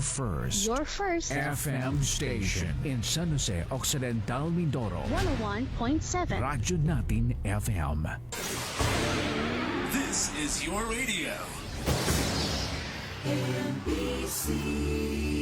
Your first FM station in San Jose Occidental, Mindoro. 101.7. Radyo Natin FM. This is your radio.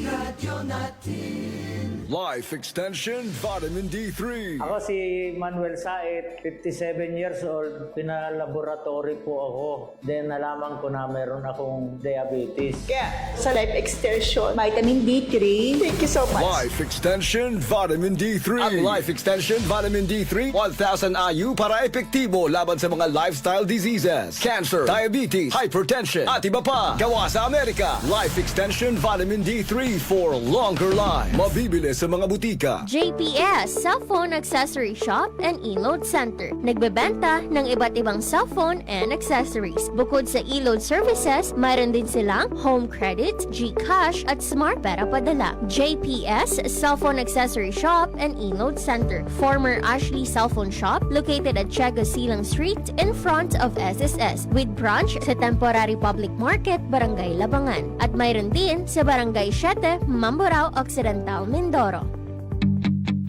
Radyo Natin. Life Extension Vitamin D3. Ako si Manuel Saet, 57 years old. Pinalaboratory po ako. Then nalaman ko na meron akong diabetes. Kaya sa Life Extension, Vitamin D3. Thank you so much. Life Extension Vitamin D3. Ang Life Extension Vitamin D3, 1,000 IU para epektibo laban sa mga lifestyle diseases, cancer, diabetes, hypertension, at iba pa. Gawa sa Amerika. Life Extension Vitamin D3 for longer life. Mabibili sa mga butika. JPS Cellphone Accessory Shop and E-Load Center. Nagbebenta ng iba't ibang cellphone and accessories. Bukod sa e-load services, mayroon din silang home credit, GCash at smart pera padala. JPS Cellphone Accessory Shop and E-Load Center. Former Ashley Cellphone Shop located at Chego Silang Street in front of SSS with branch sa Temporary Public Market, Barangay Labangan. At mayroon din sa Barangay 7, Mamburao Occidental, Mindoro.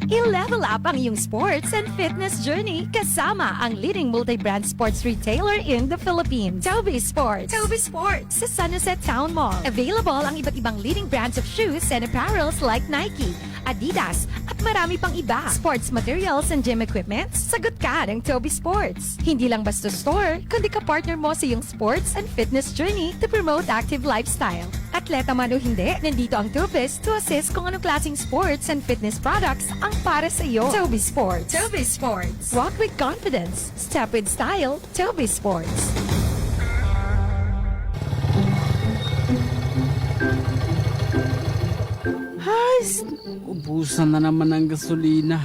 I-level up ang iyong sports and fitness journey kasama ang leading multi-brand sports retailer in the Philippines, Toby Sports. Toby Sports sa San Jose Town Mall. Available ang iba't ibang leading brands of shoes and apparels like Nike, Adidas, at marami pang iba. Sports materials and gym equipment, sagot ka ng Toby Sports. Hindi lang basta store, kundi ka-partner mo sa iyong sports and fitness journey to promote active lifestyle. Atleta man o hindi, nandito ang Tobis to assist kung anong klaseng sports and fitness products ang para sa iyo. Toby Sports. Toby Sports. Walk with confidence. Step with style. Toby Sports. Ay, ubusan na naman ng gasolina.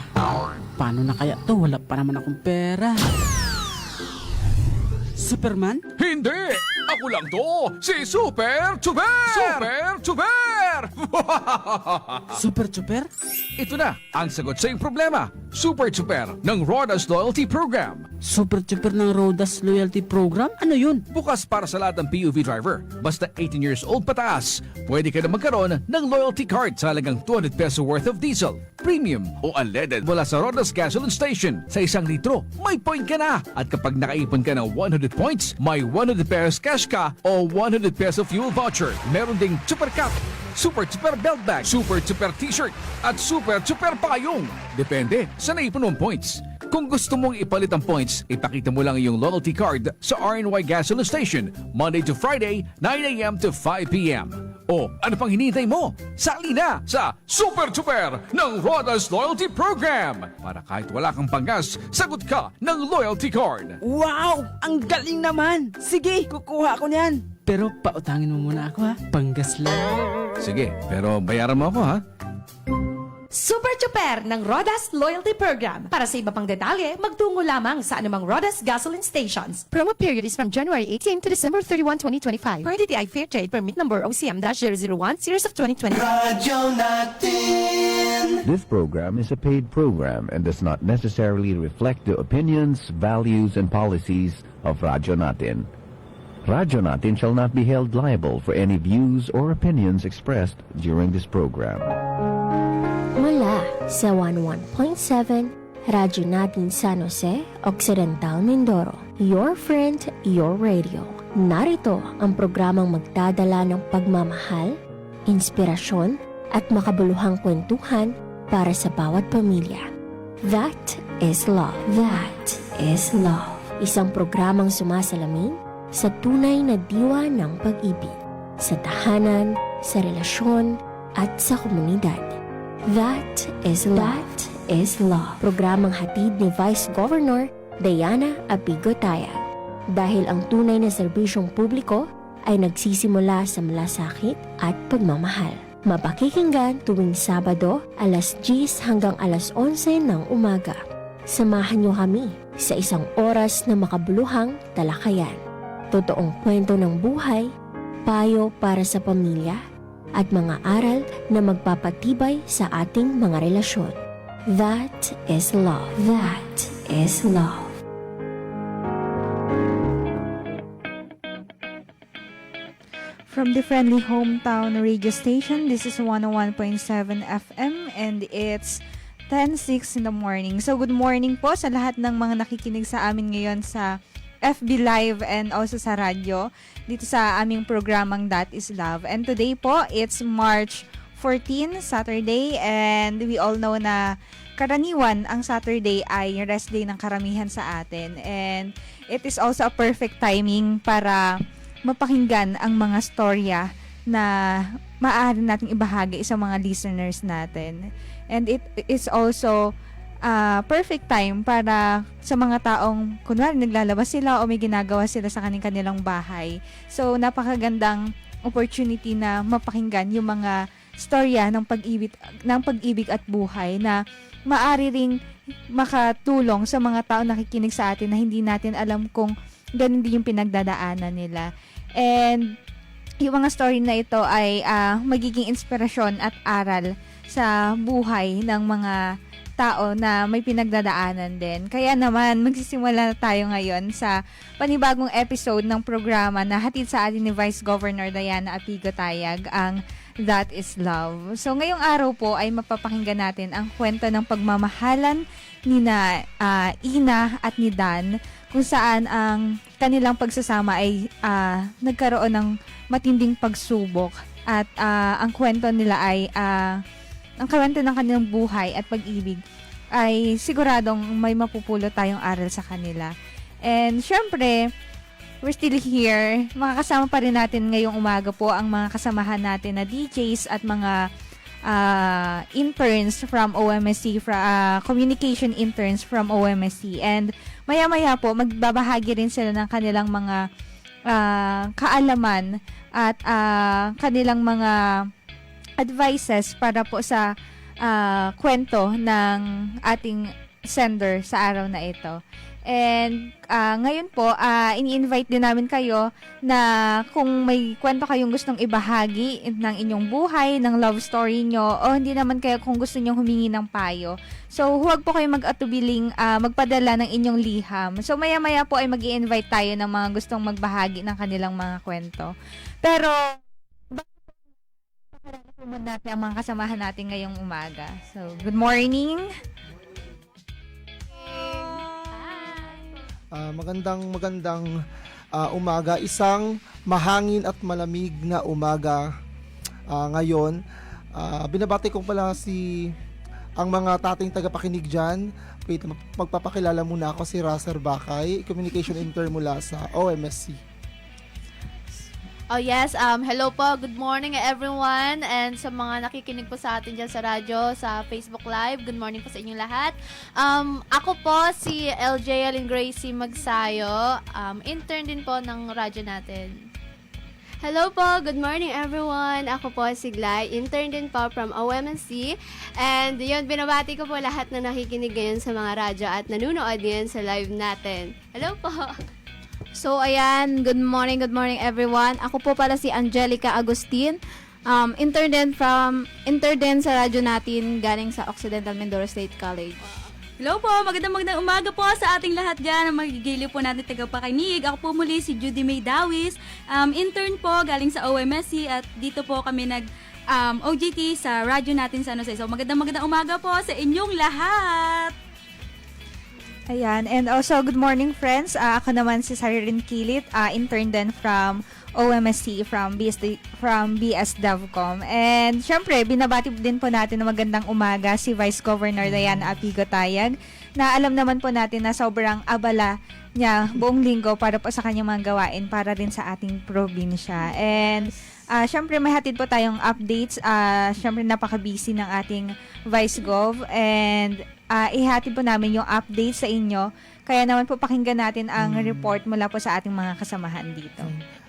Paano na kaya to? Wala pa naman akong pera. Superman? Hindi! Ako lang to! Si Super Chuper! Super Chuper! Super Chuper? Ito na ang sagot sa iyong problema. Super Chuper ng Rodas Loyalty Program. Super Chuper ng Rodas Loyalty Program? Ano yun? Bukas para sa lahat ng PUV driver. Basta 18 years old pataas, pwede ka na magkaroon ng loyalty card sa halagang 200 peso worth of diesel, premium o unleaded mula sa Rodas Gasoline Station. Sa 1 litro, may point ka na. At kapag nakaipon ka ng 100 points, may 100 pesos cash ka o 100 peso fuel voucher. Meron ding Super Cap, Super Super Belt Bag, Super Super T-shirt at Super Super Payong. Depende sa naipon mong points. Kung gusto mong ipalit ang points, ipakita mo lang iyong loyalty card sa RNY Gasoline Station Monday to Friday, 9 a.m. to 5 p.m. O ano pang hinihintay mo? Sali na sa Super Super ng Rodas Loyalty Program! Para kahit wala kang panggas, sagot ka ng loyalty card. Wow! Ang galing naman! Sige, kukuha ako niyan. Pero pautangin mo muna ako ha. Panggas lang. Sige, pero bayaran mo ako ha. Super Chuper ng Rodas Loyalty Program. Para sa iba pang detalye, magtungo lamang sa anumang Rodas gasoline stations. Promo period is from January 18 to December 31, 2025. Per DTI Fair Trade Permit Number OCM-001, Series of 2020. Radyo Natin. This program is a paid program and does not necessarily reflect the opinions, values, and policies of Radyo Natin. Radyo Natin shall not be held liable for any views or opinions expressed during this program. Mula sa 11.7 Radyo Natin San Jose Occidental, Mindoro. Your friend, your radio. Narito ang programang magdadala ng pagmamahal, inspirasyon at makabuluhang kwentuhan para sa bawat pamilya. That is love. That is love. Isang programang sumasalamin sa tunay na diwa ng pag-ibig, sa tahanan, sa relasyon at sa komunidad. That is love. That is love. Programang hatid ni Vice Governor Diana Apigotaya. Dahil ang tunay na serbisyong publiko ay nagsisimula sa malasakit at pagmamahal. Mapakikinggan tuwing Sabado, alas 10 hanggang alas 11 ng umaga. Samahan niyo kami sa isang oras na makabuluhang talakayan. Totoong kwento ng buhay, payo para sa pamilya, at mga aral na magpapatibay sa ating mga relasyon. That is love. That is love. From the friendly hometown radio station, this is 101.7 FM and it's 10:06 in the morning. So good morning po sa lahat ng mga nakikinig sa amin ngayon sa FB Live and also sa radyo dito sa aming programang That is Love. And today po, it's March 14, Saturday, and we all know na karaniwan ang Saturday ay rest day ng karamihan sa atin. And it is also a perfect timing para mapakinggan ang mga storya na maaari nating ibahagi sa mga listeners natin. And it is also perfect time para sa mga taong kunwari naglalabas sila o may ginagawa sila sa kanilang bahay. So napakagandang opportunity na mapakinggan yung mga storya ng pag-ibig at buhay na maaari ring makatulong sa mga tao nakikinig sa atin na hindi natin alam kung ganun din yung pinagdadaanan nila. And yung mga story na ito ay magiging inspirasyon at aral sa buhay ng mga tao na may pinagdadaanan din. Kaya naman, magsisimula na tayo ngayon sa panibagong episode ng programa na hatid sa atin ni Vice Governor Diana Apigotayag, ang That is Love. So ngayong araw po ay mapapakinggan natin ang kwento ng pagmamahalan ni Ina at ni Dan, kung saan ang kanilang pagsasama ay nagkaroon ng matinding pagsubok at ang kwento nila ay ang kwento ng kanilang buhay at pag-ibig ay siguradong may mapupulot tayong aral sa kanila. And syempre, we're still here. Makakasama pa rin natin ngayong umaga po ang mga kasamahan natin na DJs at mga interns from OMSC, communication interns from OMSC. And maya-maya po, magbabahagi rin sila ng kanilang mga kaalaman at kanilang mga advices para po sa kwento ng ating sender sa araw na ito. And ngayon po, ini-invite din namin kayo na kung may kwento kayong gustong ibahagi ng inyong buhay, ng love story nyo, o hindi naman kayo kung gusto nyong humingi ng payo. So, huwag po kayo mag-atubiling magpadala ng inyong liham. So, maya-maya po ay mag-i-invite tayo ng mga gustong magbahagi ng kanilang mga kwento. Pero, pakilala po muna natin ang mga kasamahan natin ngayong umaga. So, good morning! Magandang umaga. Isang mahangin at malamig na umaga ngayon. Binabati ko pala ang mga tating tagapakinig dyan. Wait, magpapakilala muna ako, si Raser Bakay, communication intern mula sa OMSC. Oh yes, hello po, good morning everyone, and sa mga nakikinig po sa atin dyan sa radyo, sa Facebook Live, good morning po sa inyong lahat. Ako po si LJ Alin Gracie Magsayo, intern din po ng radyo natin. Hello po, good morning everyone. Ako po si Glay, intern din po from OMSC. And yun, binabati ko po lahat na nakikinig ngayon sa mga radyo at nanunood din sa live natin. Hello po! So ayan, good morning everyone. Ako po pala si Angelica Agustin, intern din sa radyo natin galing sa Occidental Mindoro State College. Hello po, magandang umaga po sa ating lahat dyan, ang magigiliw po natin tagapakinig. Ako po muli si Judy May Dawis, intern po galing sa OMSC at dito po kami OJT sa radyo natin sa San Jose. So magandang umaga po sa inyong lahat. Ayan, and also good morning friends. Ako naman si Sarin Kilit, intern din from OMSC from BS Devcom. And syempre, binabati din po natin na magandang umaga si Vice Governor Diana Apigotayag, na alam naman po natin na sobrang abala niya buong linggo para po sa kanyang mga gawain para rin sa ating probinsya. And syempre may hatid po tayong updates. Syempre napaka-busy ng ating Vice Gov, and ihatid po namin yung updates sa inyo. Kaya naman po pakinggan natin ang report mula po sa ating mga kasamahan dito.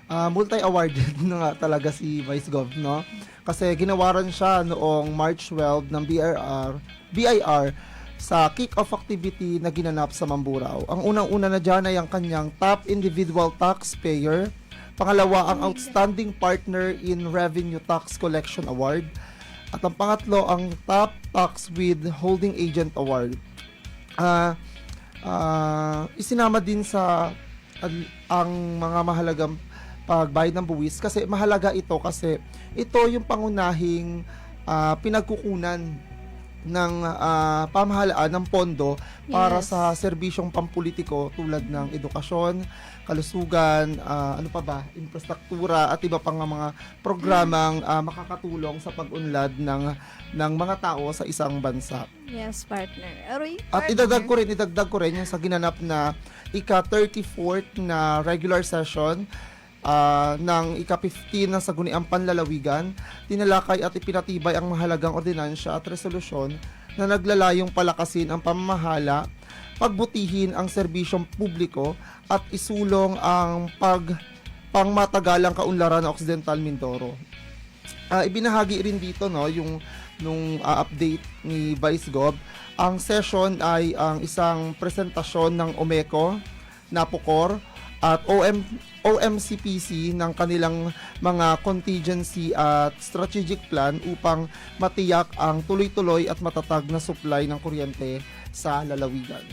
Multi-awarded na nga talaga si Vice Gov, no? Kasi ginawaran siya noong March 12 ng BIR sa kick-off activity na ginanap sa Mamburao. Ang unang-una na dyan ay ang kanyang Top Individual Taxpayer. Pangalawa, ang Outstanding Partner in Revenue Tax Collection Award. At ang pangatlo, ang Top Tax Withholding Agent Award. Isinama din sa ang mga mahalagang pagbayad ng buwis kasi mahalaga ito kasi ito yung pangunahing pinagkukunan ng pamahalaan ng pondo para sa serbisyong pampolitiko tulad ng edukasyon, kalusugan, infrastruktura at iba pang mga programang makakatulong sa pag-unlad ng mga tao sa isang bansa. Yes, partner. Aroy, At idagdag ko rin yung sa ginanap na ika-34th na regular session ng ika-15 ng Sangguniang Panlalawigan, tinalakay at ipinatibay ang mahalagang ordinansya at resolusyon na naglalayong palakasin ang pamamahala, pagbutihin ang serbisyong publiko at isulong ang pangmatagalang kaunlaran ng Occidental Mindoro. Ibinahagi rin dito yung update ni Vice Gov. Ang session ay ang isang presentasyon ng OMECO, NAPOCOR at OMCPC ng kanilang mga contingency at strategic plan upang matiyak ang tuloy-tuloy at matatag na supply ng kuryente sa lalawigan.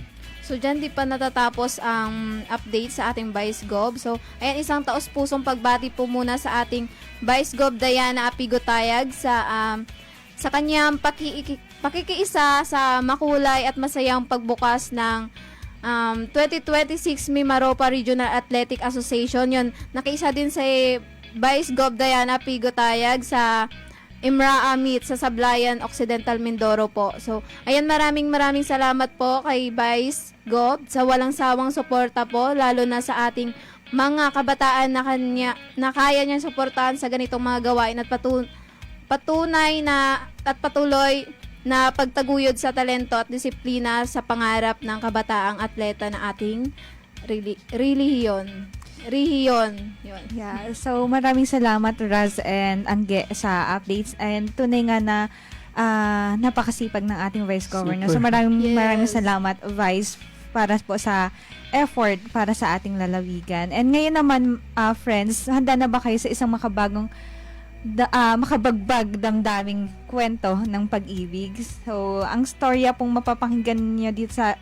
So, dyan di pa natatapos ang update sa ating Vice Gov. So, ayan, isang taos-pusong pagbati po muna sa ating Vice Gov Diana Apigotayag sa kanyang pakikiisa sa makulay at masayang pagbukas ng 2026 Mimaropa Regional Athletic Association. Yun, nakiisa din sa Vice Gov Diana Apigotayag sa Imra Amit sa Sablayan, Occidental Mindoro po. So, ayan, maraming salamat po kay Vice Gov sa walang sawang suporta po, lalo na sa ating mga kabataan na kaya niyang suportahan sa ganitong mga gawain at patunay na at patuloy na pagtaguyod sa talento at disiplina sa pangarap ng kabataang atleta na ating rehiyon. Yun. Yeah, so maraming salamat Raz and Angge sa updates, and tunay nga na napakasipag ng ating Vice Governor. So maraming salamat Vice para po sa effort para sa ating lalawigan. And ngayon naman friends, handa na ba kayo sa isang makabagbag damdaming kwento ng pag-ibig? So ang storya pong mapapakinggan niyo dito sa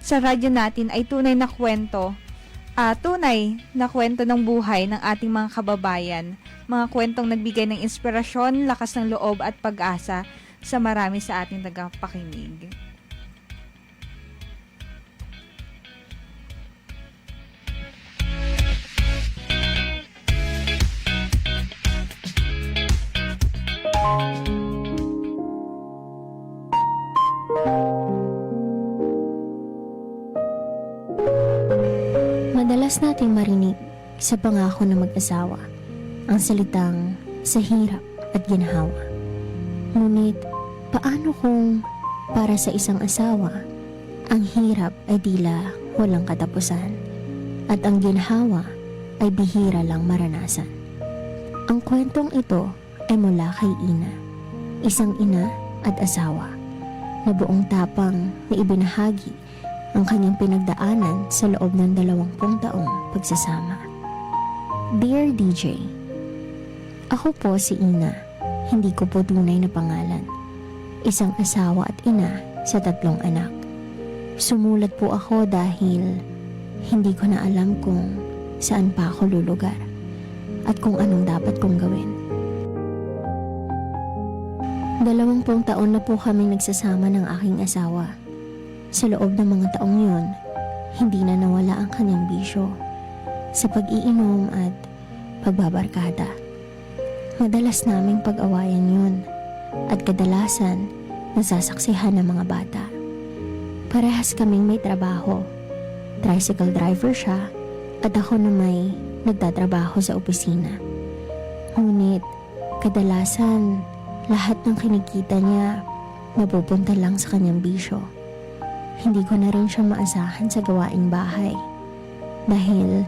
radyo natin ay tunay na kwento ng buhay ng ating mga kababayan. Mga kwentong nagbigay ng inspirasyon, lakas ng loob at pag-asa sa marami sa ating tagapakinig. Madalas nating marinig sa pangako na mag-asawa ang salitang sa hirap at ginhawa. Ngunit, paano kung para sa isang asawa, ang hirap ay tila walang katapusan at ang ginhawa ay bihira lang maranasan? Ang kwentong ito ay mula kay Ina, isang ina at asawa na buong tapang na ibinahagi ang kanyang pinagdaanan sa loob ng 20 taong pagsasama. Dear DJ, ako po si Ina, hindi ko po tunay na pangalan. Isang asawa at ina sa 3 anak. Sumulat po ako dahil hindi ko na alam kung saan pa ako lulugar at kung anong dapat kong gawin. 20 taon na po kaming nagsasama ng aking asawa. Sa loob ng mga taong yun, hindi na nawala ang kanyang bisyo sa pag-iinom at pagbabarkada. Madalas naming pag-awayan yun at kadalasan nasasaksihan ng mga bata. Parehas kaming may trabaho. Tricycle driver siya at ako na may nagtatrabaho sa opisina. Ngunit kadalasan lahat ng kinikita niya napupunta lang sa kanyang bisyo. Hindi ko na rin siya maasahan sa gawaing bahay dahil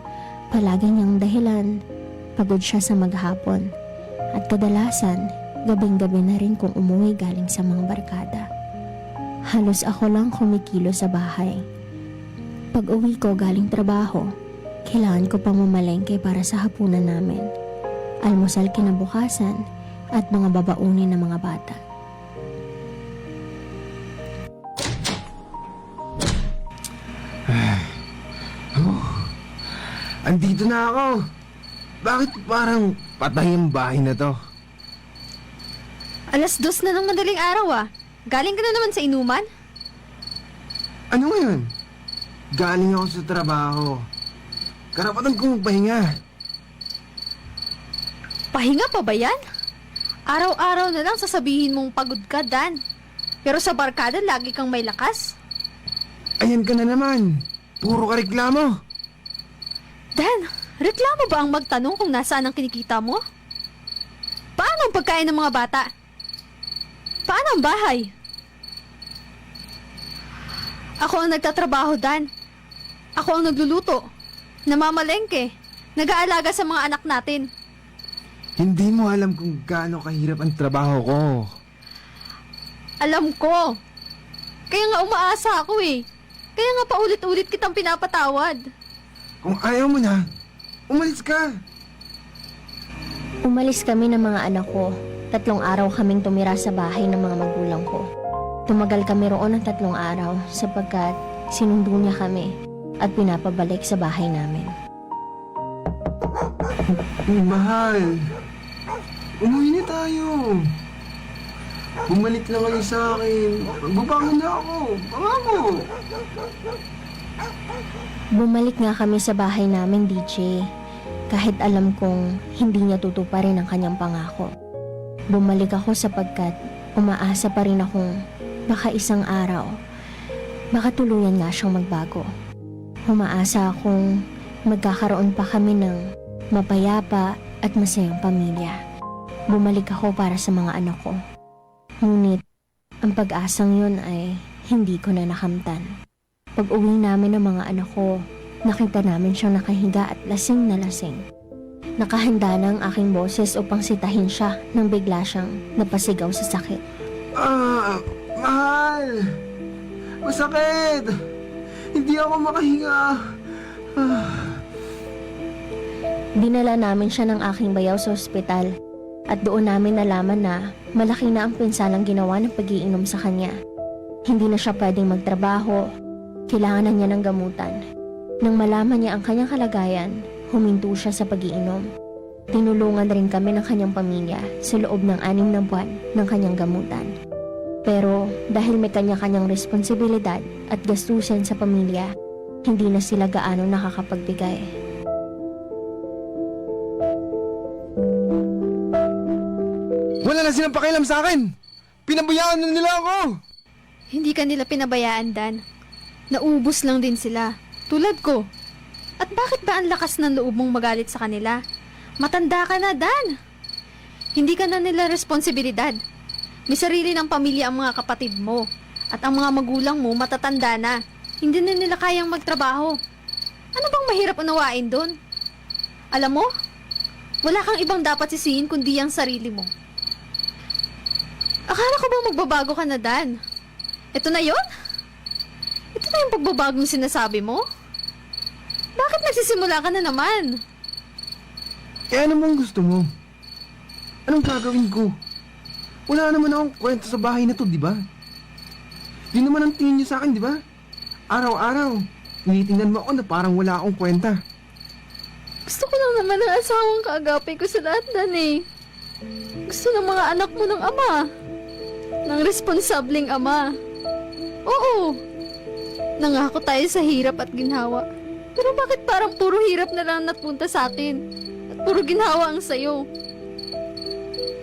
palagi niyang dahilan pagod siya sa maghapon at kadalasan gabing-gabi na rin kung umuwi galing sa mga barkada. Halos ako lang kumikilo sa bahay. Pag uwi ko galing trabaho, kailangan ko pang mamalengke para sa hapunan namin, almusal kinabukasan at mga babaunin ng mga bata. Andito na ako. Bakit parang patay ang bahay na to? 2:00 na ng madaling araw ah. Galing ka na naman sa inuman? Ano ngayon? Galing ako sa trabaho. Karapatan kong magpahinga. Pahinga pa ba yan? Araw-araw na lang sasabihin mong pagod ka, Dan. Pero sa barkada, lagi kang may lakas. Ayan ka na naman. Puro ka reklamo. Dan, reklamo ba ang magtanong kung nasaan ang kinikita mo? Paano ang pagkain ng mga bata? Paano ang bahay? Ako ang nagtatrabaho, Dan. Ako ang nagluluto, namamalengke, nag-aalaga sa mga anak natin. Hindi mo alam kung gaano kahirap ang trabaho ko. Alam ko. Kaya nga umaasa ako eh. Kaya nga paulit-ulit kitang pinapatawad. Kung ayaw mo na, umalis ka. Umalis kami ng mga anak ko. 3 araw kaming tumira sa bahay ng mga magulang ko. Tumagal kami roon ng 3 araw sapagkat sinundo niya kami at pinapabalik sa bahay namin. Mahal, umuwi na tayo. Bumalik lang kayo sa akin. Magbabangon na ako. Pangako. Bumalik nga kami sa bahay namin, DJ. Kahit alam kong hindi niya tutuparin ang kanyang pangako. Bumalik ako sapagkat umaasa pa rin akong baka isang araw, baka tuluyan nga siyang magbago. Umaasa akong magkakaroon pa kami ng mapayapa at masayang pamilya. Bumalik ako para sa mga anak ko. Ngunit, ang pag-asang yun ay hindi ko na nakamtan. Pag-uwi namin ng mga anak ko, nakita namin siyang nakahiga at lasing na lasing. Nakahanda na ang aking boses upang sitahin siya nang bigla siyang napasigaw sa sakit. Mahal! Masakit! Hindi ako makahinga. Dinala namin siya ng aking bayaw sa ospital at doon namin nalaman na malaki na ang pinsalang ginawa ng pag-iinom sa kanya. Hindi na siya pwedeng magtrabaho. Kailangan na niya ng gamutan. Nang malaman niya ang kanyang kalagayan, huminto siya sa pag-iinom. Tinulungan rin kami ng kanyang pamilya sa loob ng 6 na buwan ng kanyang gamutan. Pero dahil may kanya-kanyang responsibilidad at gastusin sa pamilya, hindi na sila gaano nakakapagbigay. Wala na silang pakialam sa akin! Pinabayaan na nila ako! Hindi ka nila pinabayaan, Dan. Naubos lang din sila. Tulad ko. At bakit ba ang lakas ng loob mong magalit sa kanila? Matanda ka na, Dan. Hindi ka na nila responsibilidad. May sarili ng pamilya ang mga kapatid mo. At ang mga magulang mo matatanda na. Hindi na nila kayang magtrabaho. Ano bang mahirap unawain doon? Alam mo, wala kang ibang dapat sisihin kundi ang sarili mo. Akala ko ba magbabago ka na, Dan? Ito na yun? Ito na yung pagbabagong sinasabi mo? Bakit nagsisimula ka na naman? Eh ano mong gusto mo? Anong gagawin ko? Wala naman akong kwento sa bahay na to, di ba? Yun naman ang tingin niyo sa akin, di ba? Araw-araw, tinitingnan mo ako na parang wala akong kwenta. Gusto ko lang naman ang asawang kaagapay ko sa lahat, Dan eh. Gusto ng mga anak mo ng ama. Ng responsableng ama. Oo. Nangako tayo sa hirap at ginhawa. Pero bakit parang puro hirap na lang napunta sa akin? At puro ginhawa ang sayo?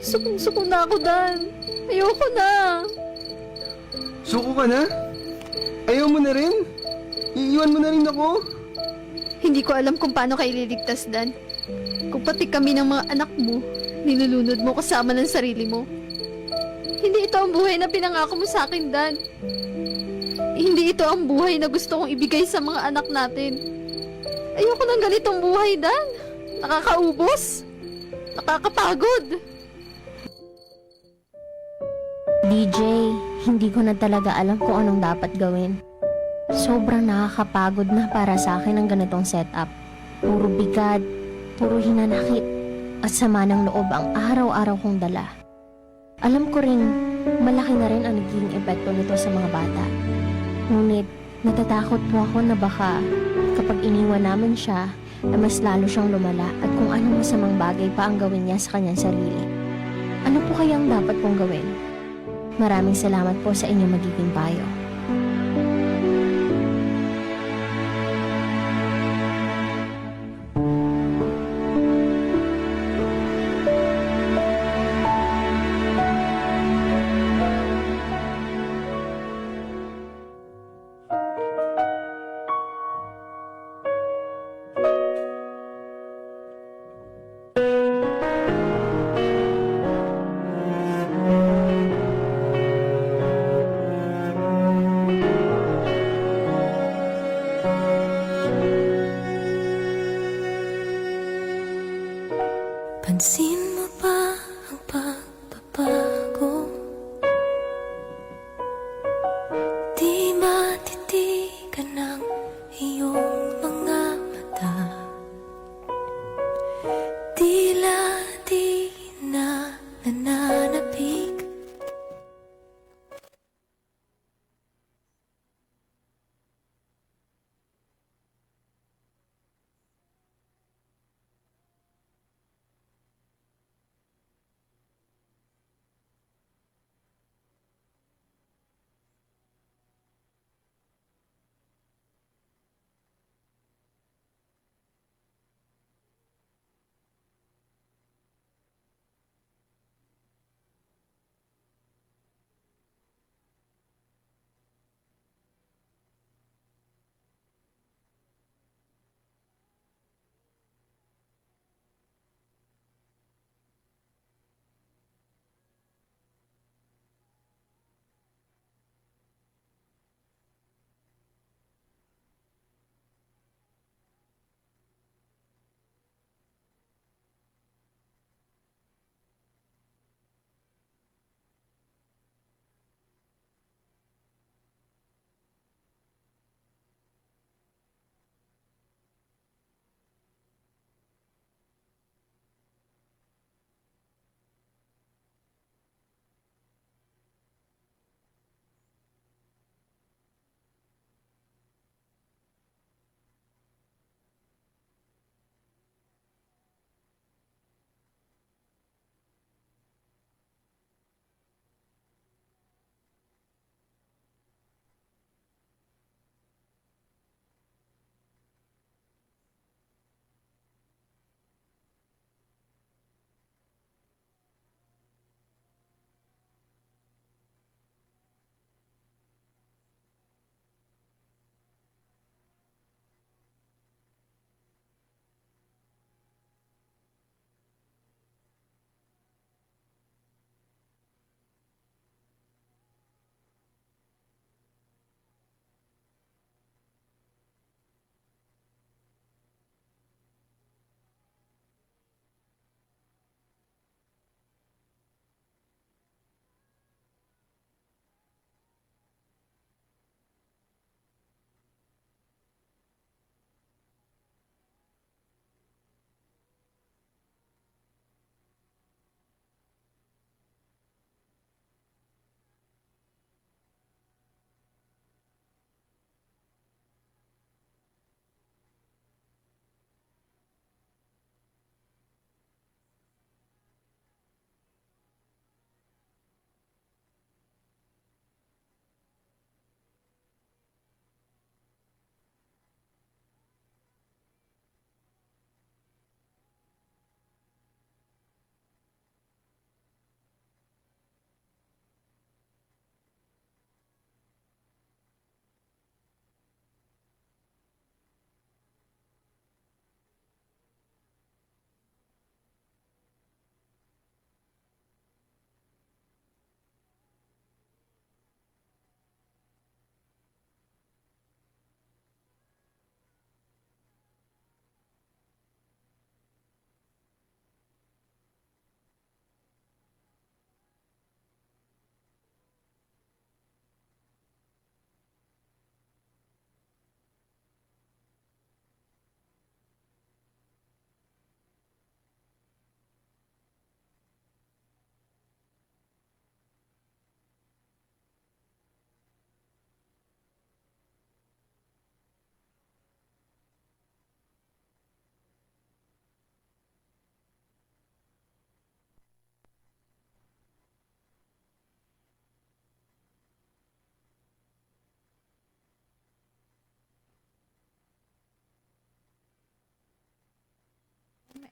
Sukong-suko na ako, Dan. Ayoko na. Suko ka na? Ayaw mo na rin? Iiwan mo na rin ako? Hindi ko alam kung paano ka ililigtas, Dan. Kung pati kami ng mga anak mo, nilulunod mo kasama ng sarili mo. Hindi ito ang buhay na pinangako mo sa akin, Dan. Hindi ito ang buhay na gusto kong ibigay sa mga anak natin. Ayoko ng ganitong buhay, Dan. Nakakaubos. Nakakapagod. DJ, hindi ko na talaga alam kung anong dapat gawin. Sobrang nakakapagod na para sa akin ang ganitong setup. Puro bigat, puro hinanakit, at sama ng loob ang araw-araw kong dala. Alam ko rin, malaki na rin ang nagiging epekto nito sa mga bata. Ngunit, natatakot po ako na baka kapag iniwan namin siya, ay mas lalo siyang lumala at kung anong masamang bagay pa ang gawin niya sa kanyang sarili. Ano po kayang dapat kong gawin? Maraming salamat po sa inyong magiging payo.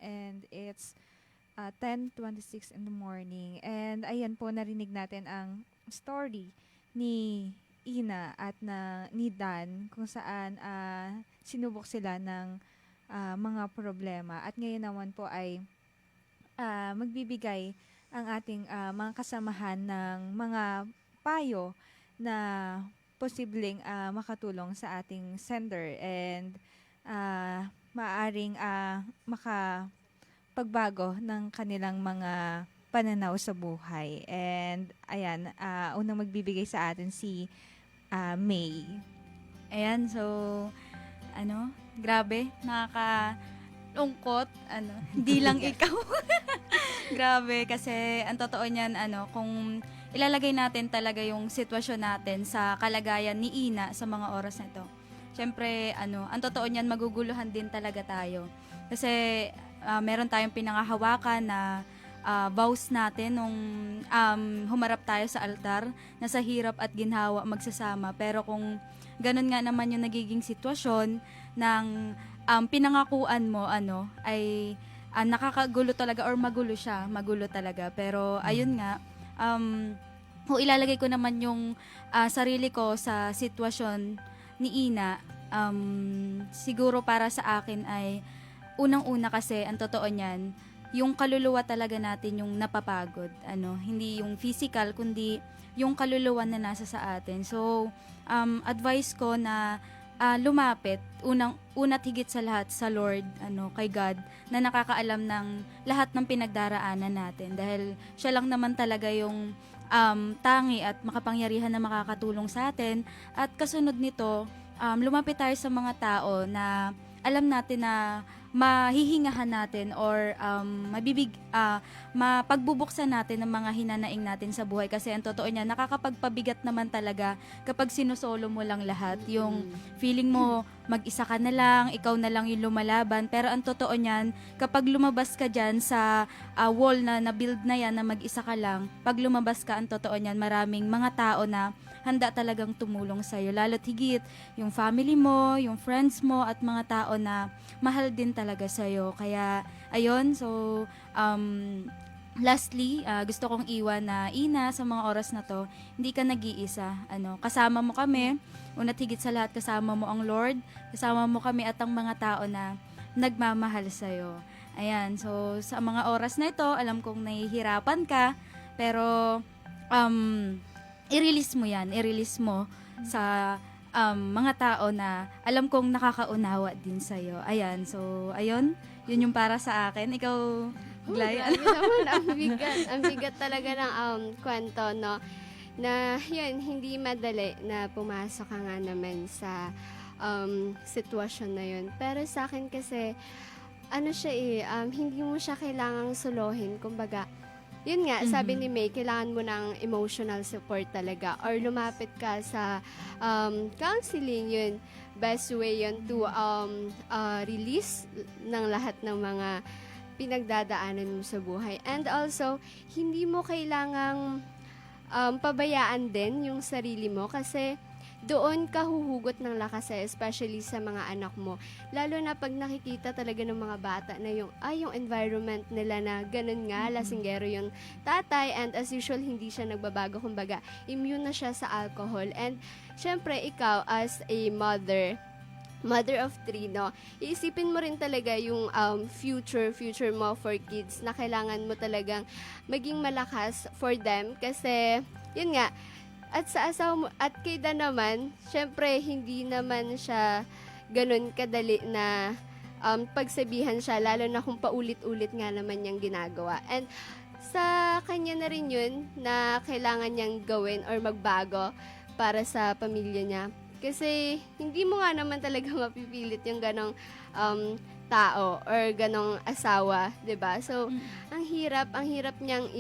and it's 10:26 in the morning. And ayan po, narinig natin ang story ni Ina at ni Dan kung saan sinubok sila ng mga problema. At ngayon naman po ay magbibigay ang ating mga kasamahan ng mga payo na posibleng makatulong sa ating sender and maaaring makapagbago ng kanilang mga pananaw sa buhay. And ayan, unang magbibigay sa atin si May. Ayan, so, grabe, lungkot, hindi lang ikaw. Grabe, kasi ang totoo niyan, kung ilalagay natin talaga yung sitwasyon natin sa kalagayan ni Ina sa mga oras na ito. Siyempre, ang totoo niyan, maguguluhan din talaga tayo. Kasi, meron tayong pinangahawakan na vows natin nung humarap tayo sa altar na sa hirap at ginhawa magsasama. Pero kung ganun nga naman yung nagiging sitwasyon ng pinangakuan mo ay nakakagulo talaga or magulo siya, magulo talaga. Pero ayun nga, kung ilalagay ko naman yung sarili ko sa sitwasyon ni Ina, siguro para sa akin ay unang-una kasi ang totoo niyan, yung kaluluwa talaga natin yung napapagod. Hindi yung physical, kundi yung kaluluwa na nasa sa atin. So, advice ko na lumapit, una't higit sa lahat sa Lord, kay God, na nakakaalam ng lahat ng pinagdaraanan natin. Dahil siya lang naman talaga yung tangi at makapangyarihan na makakatulong sa atin. At kasunod nito, lumapit tayo sa mga tao na alam natin na mahihingahan natin or mapagbubuksan natin ng mga hinanaing natin sa buhay. Kasi ang totoo niya, nakakapagpabigat naman talaga kapag sinusolo mo lang lahat. Yung feeling mo, mag-isa ka na lang, ikaw na lang yung lumalaban. Pero ang totoo niyan, kapag lumabas ka dyan sa wall na na-build na yan na mag-isa ka lang, pag lumabas ka, ang totoo niyan, maraming mga tao na handa talagang tumulong sa'yo. Lalo't higit yung family mo, yung friends mo, at mga tao na mahal din talaga sa'yo. Kaya, ayun, so, lastly, gusto kong iwan na Ina, sa mga oras na to, hindi ka nag-iisa. Kasama mo kami, una't higit sa lahat, kasama mo ang Lord, kasama mo kami at ang mga tao na nagmamahal sa'yo. Ayan, so, sa mga oras na ito, alam kong nahihirapan ka, pero, i-release mo yan, i-release mo sa mga tao na alam kong nakakaunawa din sa'yo. Ayan, so, ayun, yun yung para sa akin. Ikaw, Glay? Naman, ang bigat talaga ng kwento, no? Na, yun, hindi madali na pumasok ka nga naman sa sitwasyon na yun. Pero sa akin kasi, hindi mo siya kailangang suluhin. Kumbaga, yun nga, sabi ni May, kailangan mo ng emotional support talaga or lumapit ka sa counseling, yun. Best way yun to release ng lahat ng mga pinagdadaanan mo sa buhay. And also, hindi mo kailangang pabayaan din yung sarili mo kasi doon ka huhugot ng lakas, especially sa mga anak mo. Lalo na pag nakikita talaga ng mga bata na yung environment nila na ganun nga, lasinggero yung tatay, and as usual, hindi siya nagbabago. Kumbaga, immune na siya sa alcohol. And syempre, ikaw as a mother of 3, no? Iisipin mo rin talaga yung future mo for kids na kailangan mo talagang maging malakas for them kasi, yun nga, at sa asawa mo, at kay Dan naman, syempre, hindi naman siya ganun kadali na pagsabihan siya, lalo na kung paulit-ulit nga naman niyang ginagawa. And sa kanya na rin yun na kailangan niyang gawin or magbago para sa pamilya niya. Kasi hindi mo nga naman talaga mapipilit yung ganong tao or ganong asawa, 'di ba? So, ang hirap niyang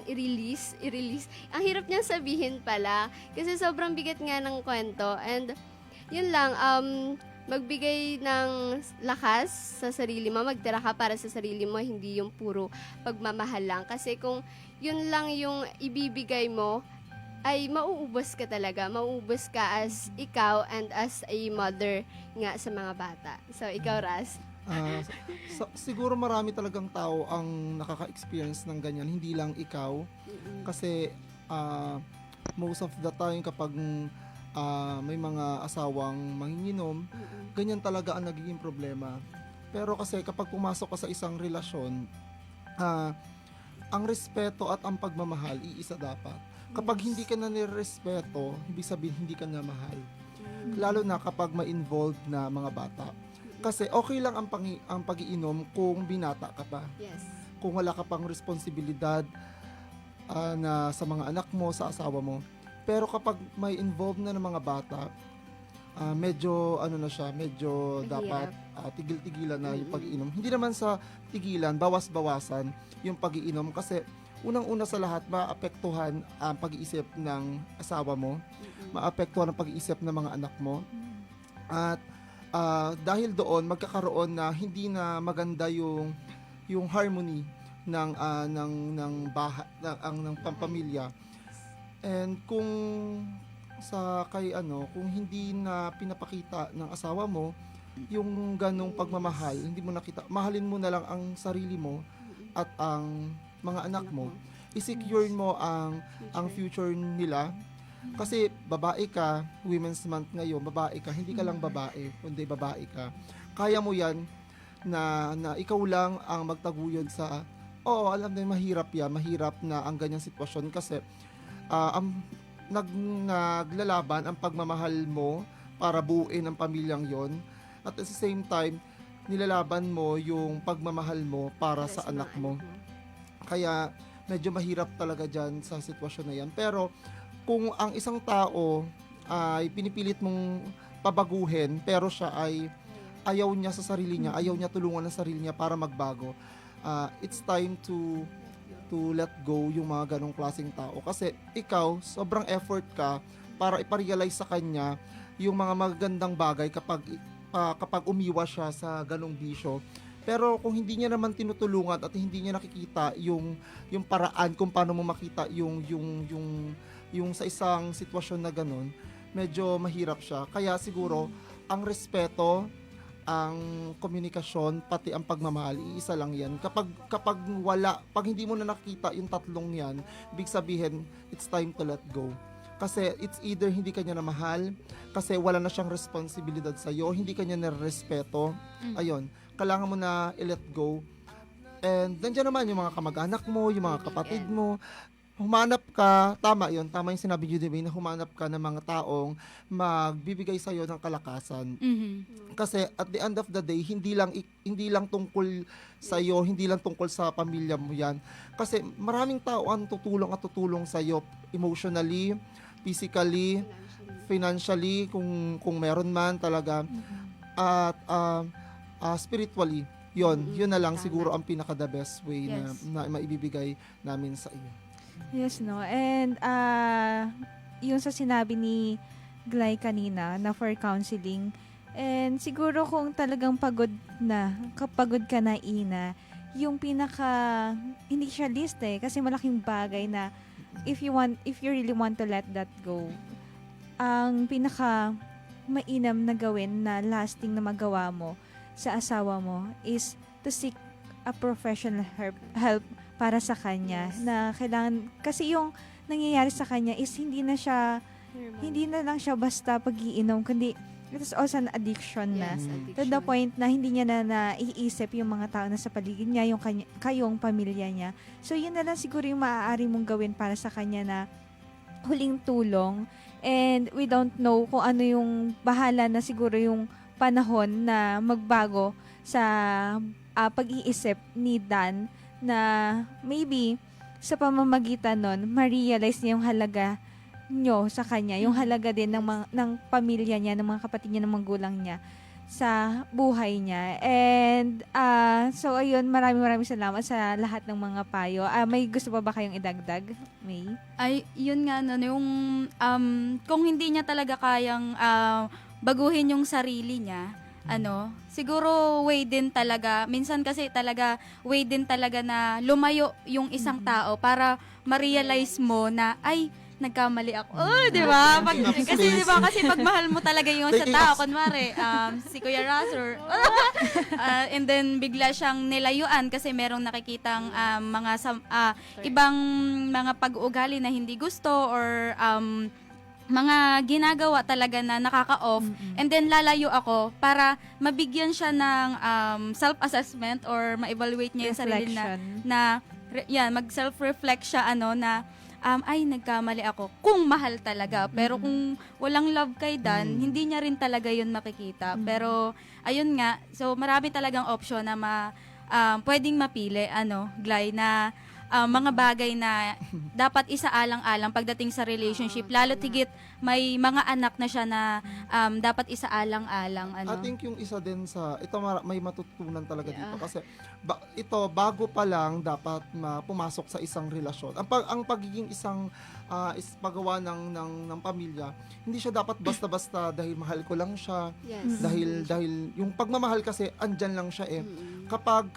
i-release. Ang hirap niyang sabihin pala kasi sobrang bigat nga ng kwento. And yun lang, magbigay ng lakas sa sarili mo, magtira ka para sa sarili mo, hindi yung puro pagmamahal lang. Kasi kung yun lang yung ibibigay mo, ay mauubos ka talaga. Mauubos ka as ikaw and as a mother nga sa mga bata. So, ikaw, Ras? Siguro marami talagang tao ang nakaka-experience ng ganyan, hindi lang ikaw. Kasi most of the time kapag may mga asawang manginginom, ganyan talaga ang nagiging problema. Pero kasi kapag pumasok ka sa isang relasyon, ang respeto at ang pagmamahal, iisa dapat. Kapag hindi ka na nirespeto, ibig sabihin hindi ka na mahal. Lalo na kapag ma-involved na mga bata. Kasi okay lang ang pag-iinom kung binata ka pa. Yes. Kung wala ka pang responsibilidad na sa mga anak mo, sa asawa mo. Pero kapag may involved na ng mga bata, medyo medyo dapat tigil-tigilan na yung pag-iinom. Hindi naman sa tigilan, bawas-bawasan yung pag-iinom kasi unang-una sa lahat, maapektuhan ang pag-iisip ng asawa mo, maapektuhan ang pag-iisip ng mga anak mo. At dahil doon magkakaroon na hindi na maganda yung harmony ng bahay ng pampamilya. And kung kung hindi na pinapakita ng asawa mo yung ganong pagmamahal, hindi mo nakita, mahalin mo na lang ang sarili mo at ang mga anak mo. I-secure mo ang future nila. Kasi babae ka, Women's Month ngayon, babae ka, hindi ka lang babae, kundi babae ka. Kaya mo yan na ikaw lang ang magtaguyod sa, alam na mahirap na ang ganyang sitwasyon kasi naglalaban ang pagmamahal mo para buuin ang pamilyang yon. At at the same time, nilalaban mo yung pagmamahal mo para sa anak mo. Kaya medyo mahirap talaga dyan sa sitwasyon na yan. Pero kung ang isang tao ay pinipilit mong pabaguhin pero siya ay ayaw niya sa sarili niya, ayaw niya tulungan ang sarili niya para magbago, it's time to let go yung mga ganong klaseng tao. Kasi ikaw, sobrang effort ka para iparealize sa kanya yung mga magagandang bagay kapag umiwas siya sa ganong bisyo. Pero kung hindi niya naman tinutulungan at hindi niya nakikita yung paraan kung paano mo makita yung sa isang sitwasyon na ganun, medyo mahirap siya. Kaya siguro ang respeto, ang komunikasyon, pati ang pagmamahal, iisa lang yan. Kapag hindi mo na nakita yung tatlong yan, ibig sabihin, it's time to let go. Kasi it's either hindi ka niya na mahal, kasi wala na siyang responsibilidad sa'yo, hindi ka niya na-respeto, ayun, kailangan mo na i-let go. And nandiyan naman yung mga kamag-anak mo, yung mga kapatid mo, humanap ka, tama yung sinabi niyo, na humanap ka ng mga taong magbibigay sa iyo ng kalakasan. Kasi at the end of the day, hindi lang tungkol sa iyo, hindi lang tungkol sa pamilya mo 'yan. Kasi maraming tao ang tutulong sa iyo emotionally, physically, financially kung meron man talaga, at spiritually. Yun na lang siguro ang pinaka the best way na maibibigay namin sa iyo. Yes, no. And yung sa sinabi ni Glay kanina na for counseling, and siguro kung talagang kapagod ka na, Ina, yung hindi siya list kasi malaking bagay na if you really want to let that go, ang pinaka mainam na gawin na lasting na magawa mo sa asawa mo is to seek a professional help para sa kanya, na kailangan, kasi yung nangyayari sa kanya is hindi na lang siya basta pag-iinom, kundi it is also an addiction na. To the point na hindi niya na naiisip yung mga tao na sa paligid niya, yung kayong pamilya niya. So yun na lang siguro yung maaari mong gawin para sa kanya na huling tulong. And we don't know kung ano yung bahala na siguro yung panahon na magbago sa pag-iisip ni Dan, na maybe sa pamamagitan nun, ma-realize niya yung halaga nyo sa kanya, yung halaga din ng pamilya niya, ng mga kapatid niya, ng magulang niya sa buhay niya. And so ayun, maraming salamat sa lahat ng mga payo. May gusto pa ba kayong idagdag, May? Ay, yun nga, yung kung hindi niya talaga kayang baguhin yung sarili niya, siguro way din talaga, minsan kasi talaga way din talaga na lumayo yung isang tao para ma-realize mo na, ay, nagkamali ako. Oh, di ba? Kasi di ba kasi pag mahal mo talaga yung sa tao, kunwari, si Kuya Razor, and then bigla siyang nilayuan kasi merong nakikitang ibang mga pag-uugali na hindi gusto or mga ginagawa talaga na nakaka-off, and then lalayo ako para mabigyan siya ng self-assessment or ma-evaluate niya yung sarili mag self-reflect siya na ay nagkamali ako kung mahal talaga, pero kung walang love kay Dan, hindi niya rin talaga yun makikita. Pero ayun nga, so marami talagang option na pwedeng mapili Glay, na mga bagay na dapat isaalang-alang pagdating sa relationship, lalo tigit may mga anak na siya na dapat isaalang-alang. I think yung isa din ito may matutunan talaga dito kasi ito bago pa lang dapat pumasok sa isang relasyon. Ang pagiging isang paggawa ng pamilya, hindi siya dapat basta-basta dahil mahal ko lang siya. Yes. Dahil yung pagmamahal kasi andyan lang siya Kapag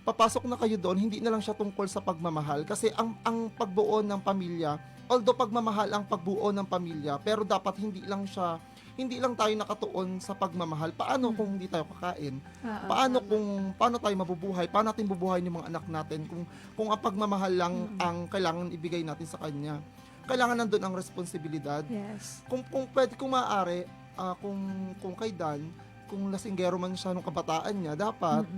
papasok na kayo doon, hindi na lang siya tungkol sa pagmamahal kasi ang pagbuo ng pamilya, although pagmamahal ang pagbuo ng pamilya, pero dapat hindi lang tayo nakatuon sa pagmamahal. Paano kung hindi tayo kakain? Paano tayo mabubuhay? Paano natin bubuhayin yung mga anak natin kung ang pagmamahal lang ang kailangan ibigay natin sa kanya? Kailangan nandun ang responsibilidad. Yes. Kung pwede, kung maaari, kung kay Dan, kung lasinggero man siya nung kabataan niya, dapat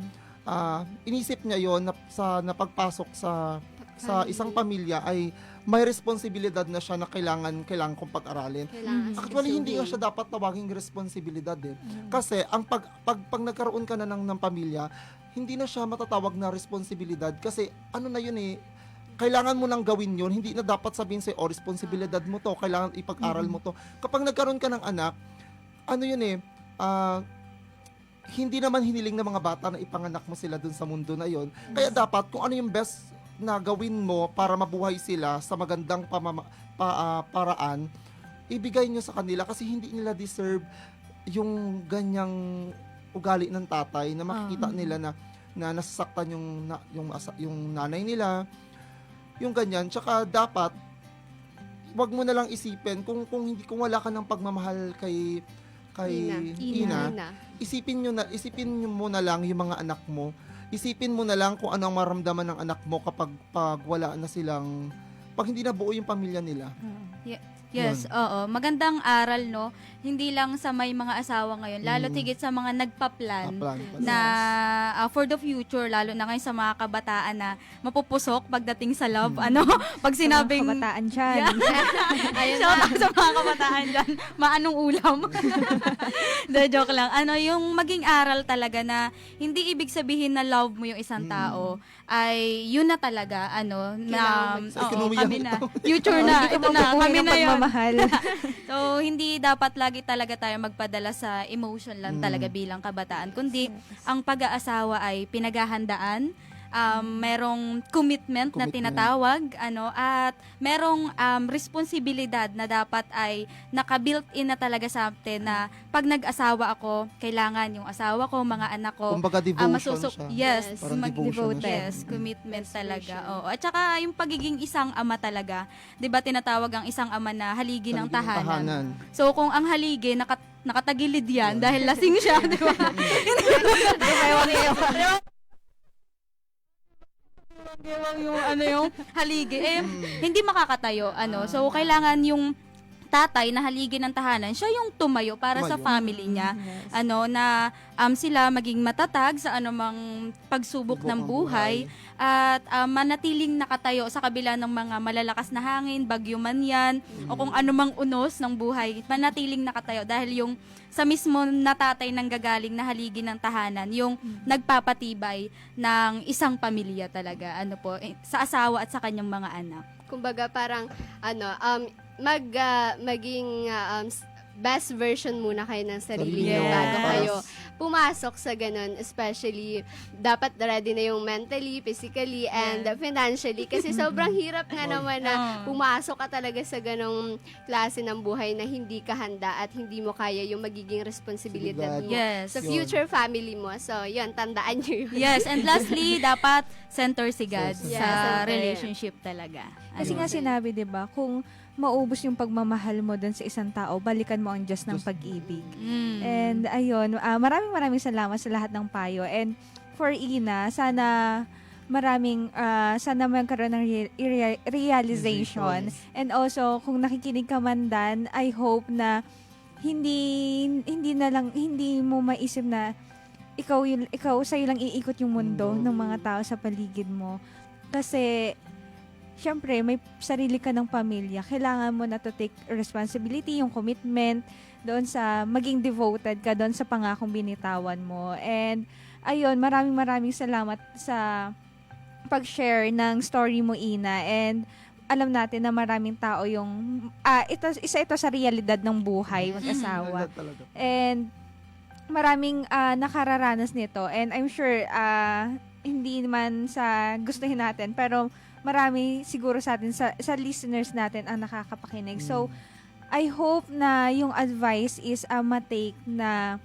inisip niya yon na pagpasok sa isang pamilya ay may responsibilidad na siya na kailangan kong pag-aralin. Actually, hindi nga siya dapat tawaging responsibilidad Kasi ang pag nagkaroon ka na ng pamilya, hindi na siya matatawag na responsibilidad kasi na yun kailangan mo nang gawin yun, hindi na dapat sabihin sa'yo, responsibilidad mo to, kailangan ipag-aral mo to. Kapag nagkaroon ka ng anak, hindi naman hiniling ng mga bata na ipanganak mo sila dun sa mundo na yon. Kaya dapat kung ano yung best na gawin mo para mabuhay sila sa magandang paraan, ibigay nyo sa kanila kasi hindi nila deserve yung ganyang ugali ng tatay na makikita nila na nasasaktan yung nanay nila, yung ganyan. Tsaka dapat wag mo na lang isipin kung wala ka ng pagmamahal kay Ina. Isipin mo na lang yung mga anak mo. Isipin mo na lang kung ano ang maramdaman ng anak mo kapag wala na silang, pag hindi na buo yung pamilya nila. Yes, oo. Magandang aral, no? Hindi lang sa may mga asawa ngayon, lalo tigit sa mga nagpa-plan na for the future, lalo na ngayon sa mga kabataan na mapupusok pagdating sa love. Pag sinabing... Mga kabataan dyan. Ayun sa mga kabataan dyan. Maanong ulam? Joke lang. Yung maging aral talaga na hindi ibig sabihin na love mo yung isang tao, ay yun na talaga, kami na. Future na. Ito na. Kami na yun. So, hindi dapat lagi talaga tayo magpadala sa emotion lang talaga bilang kabataan, kundi ang pag-aasawa ay pinaghahandaan, merong commitment na tinatawag, at merong responsibilidad na dapat ay naka-built-in na talaga sa atin na pag nag-asawa ako, kailangan yung asawa ko, mga anak ko, kumbaga devotion siya. Yes, devotion yes, commitment talaga. Oo. At saka yung pagiging isang ama talaga, 'di ba tinatawag ang isang ama na haligi ng tahanan. So kung ang haligi nakatagilid yan dahil lasing siya, 'di ba? yung haligi hindi makakatayo so kailangan yung tatay na haligi ng tahanan, siya yung tumayo para sa family niya. Na sila maging matatag sa anumang pagsubok ng buhay at manatiling nakatayo sa kabila ng mga malalakas na hangin, bagyo man yan, o kung anumang unos ng buhay, manatiling nakatayo dahil yung sa mismo na tatay nang gagaling na haligi ng tahanan, yung nagpapatibay ng isang pamilya talaga, sa asawa at sa kanyang mga anak. Kumbaga parang maging best version muna kayo ng sarili Yes. nyo bago kayo pumasok sa ganun. Especially, dapat ready na yung mentally, physically, and financially. Kasi sobrang hirap nga naman na pumasok ka talaga sa ganong klase ng buhay na hindi ka handa at hindi mo kaya yung magiging responsibilidad mo Yes. sa future family mo. So, yun, tandaan nyo yun. Yes, and lastly, dapat center si God Yes, sa center. relationship talaga. Kasi nga sinabi, 'di ba, kung maubos yung pagmamahal mo dun sa isang tao, balikan mo ang Diyos ng pag-ibig. And ayun, maraming salamat sa lahat ng payo. And for Ina, sana magkaroon ng realization. And also, kung nakikinig ka man dan, I hope na hindi mo maisip na ikaw sa'yo lang iikot yung mundo ng mga tao sa paligid mo. Kasi syempre, may sarili ka ng pamilya. Kailangan mo na to take responsibility, yung commitment, doon sa maging devoted ka doon sa pangakong binitawan mo. And, ayun, maraming salamat sa pag-share ng story mo, Ina. And, alam natin na maraming tao yung, isa ito sa realidad ng buhay, mag-asawa. And, maraming nakararanas nito. And, I'm sure, hindi naman sa gustuhin natin, pero marami siguro sa atin, sa listeners natin ang nakakapakinig. So, I hope na yung advice is matake na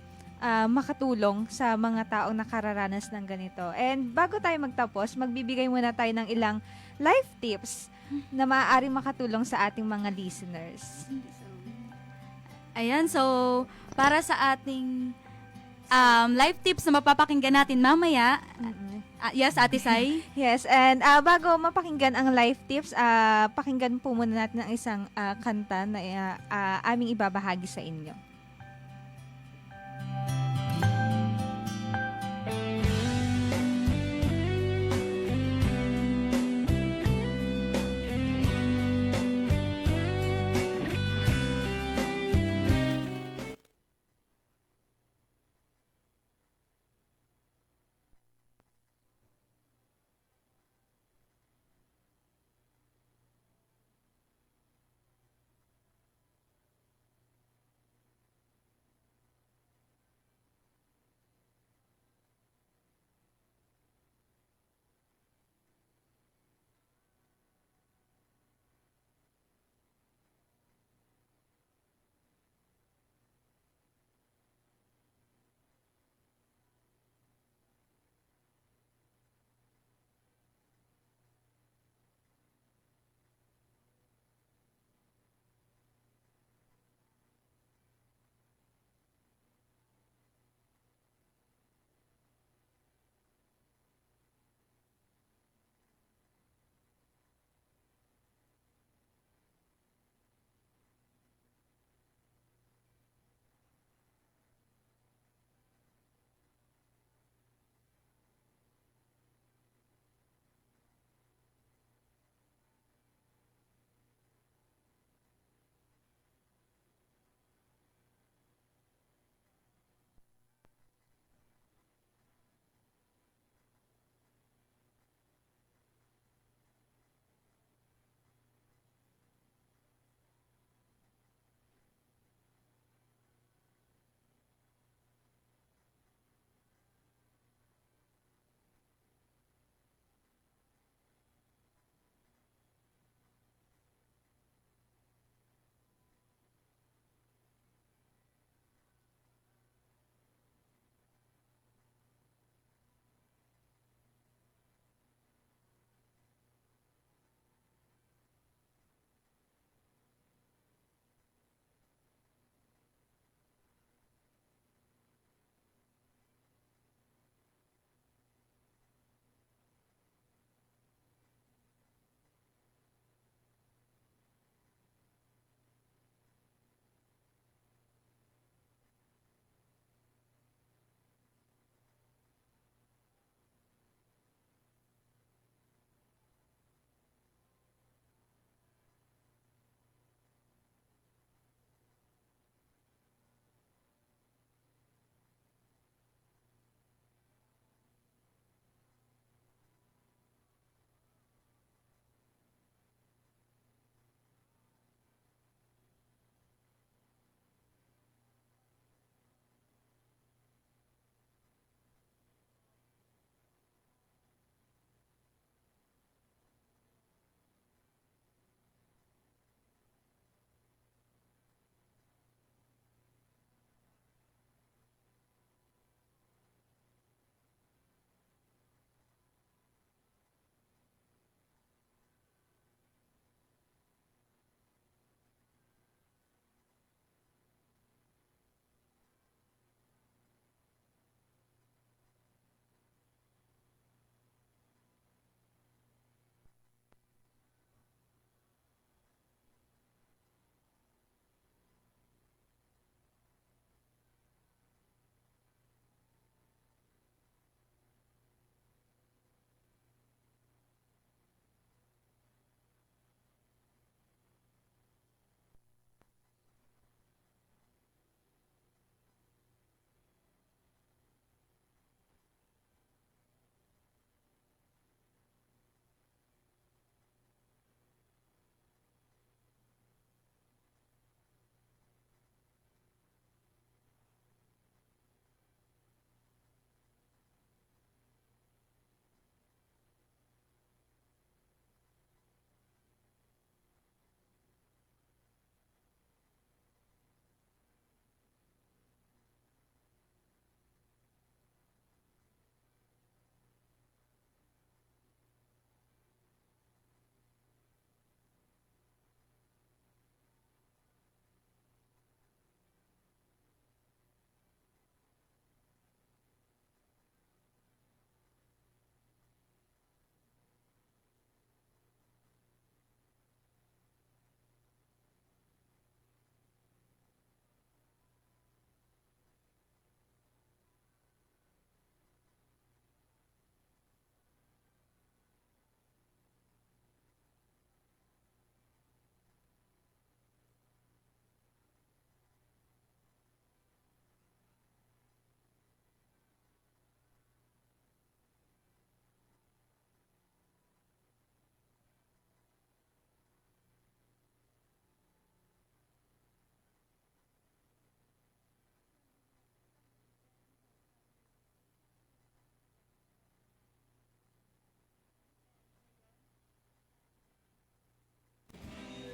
makatulong sa mga taong nakararanas ng ganito. And bago tayo magtapos, magbibigay muna tayo ng ilang life tips na maaaring makatulong sa ating mga listeners. Ayan, so para sa ating life tips na mapapakinggan natin mamaya, yes, Ate Sai? Yes, and bago mapakinggan ang life tips, pakinggan po muna natin ang isang kanta na aming ibabahagi sa inyo.